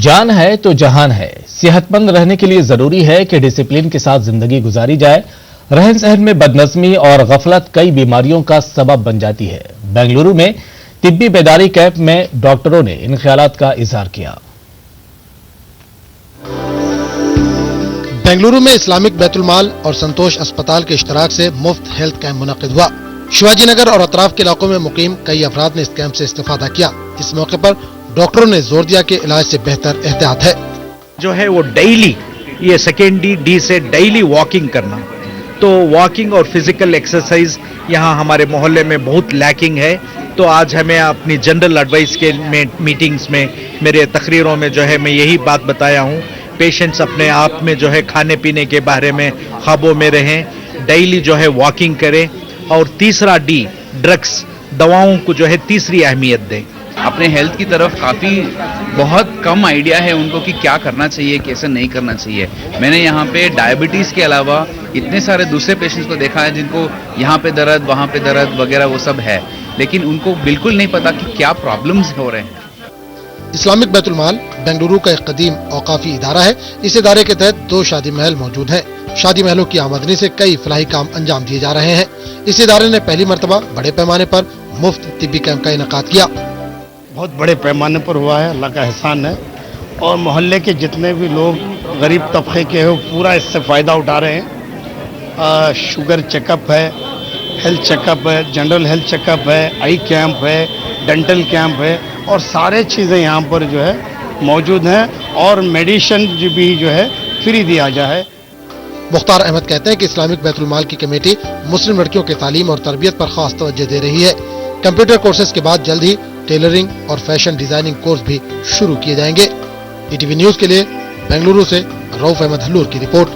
جان ہے تو جہان ہے. صحت مند رہنے کے لیے ضروری ہے کہ ڈسپلن کے ساتھ زندگی گزاری جائے. رہن سہن میں بدنظمی اور غفلت کئی بیماریوں کا سبب بن جاتی ہے. بنگلورو میں طبی بیداری کیمپ میں ڈاکٹروں نے ان خیالات کا اظہار کیا. بنگلورو میں اسلامک بیت المال اور سنتوش اسپتال کے اشتراک سے مفت ہیلتھ کیمپ منعقد ہوا. شیواجی نگر اور اطراف کے علاقوں میں مقیم کئی افراد نے اس کیمپ سے استفادہ کیا. اس موقع پر ڈاکٹروں نے زور دیا کہ علاج سے بہتر احتیاط ہے. جو ہے وہ ڈیلی یہ سیکنڈ ڈی سے ڈیلی واکنگ کرنا. تو واکنگ اور فزیکل ایکسرسائز یہاں ہمارے محلے میں بہت لیکنگ ہے. تو آج ہمیں اپنی جنرل ایڈوائس کے میٹنگز میں میرے تقریروں میں جو ہے میں یہی بات بتایا ہوں. پیشنٹس اپنے آپ میں جو ہے کھانے پینے کے بارے میں خوابوں میں رہیں, ڈیلی جو ہے واکنگ کریں. اور تیسرا ڈی ڈرگس دواؤں کو جو ہے تیسری اہمیت دیں. اپنے ہیلتھ کی طرف بہت کم آئیڈیا ہے ان کو کہ کیا کرنا چاہیے کیسے نہیں کرنا چاہیے. میں نے یہاں پہ ڈائبٹیز کے علاوہ اتنے سارے دوسرے پیشنٹس کو دیکھا ہے جن کو یہاں پہ درد وہاں پہ درد وغیرہ وہ سب ہے, لیکن ان کو بالکل نہیں پتا کہ کیا پرابلمز ہو رہے ہیں. اسلامک بیت المال بنگلورو کا ایک قدیم اوقافی ادارہ ہے. اس ادارے کے تحت 2 شادی محل موجود ہیں. شادی محلوں کی آمدنی سے کئی فلاحی کام انجام دیے جا رہے ہیں. اس ادارے نے پہلی مرتبہ بڑے پیمانے پر مفت طبی کیمپ کا انعقاد کیا. بہت بڑے پیمانے پر ہوا ہے, اللہ کا احسان ہے. اور محلے کے جتنے بھی لوگ غریب طبقے کے ہیں وہ پورا اس سے فائدہ اٹھا رہے ہیں. شوگر چیک اپ ہے, ہیلتھ چیک اپ ہے, جنرل ہیلتھ چیک اپ ہے, آئی کیمپ ہے, ڈینٹل کیمپ ہے, اور سارے چیزیں یہاں پر جو ہے موجود ہیں. اور میڈیسن بھی جو ہے فری دیا جا ہے. مختار احمد کہتے ہیں کہ اسلامک بیت المال کی کمیٹی مسلم لڑکیوں کی تعلیم اور تربیت پر خاص توجہ دے رہی ہے. کمپیوٹر کورسز کے بعد جلد ہی ٹیلرنگ اور فیشن ڈیزائننگ کورس بھی شروع کیے جائیں گے. ای ٹی وی نیوز کے لیے بنگلورو سے رؤف احمد ہلور کی رپورٹ.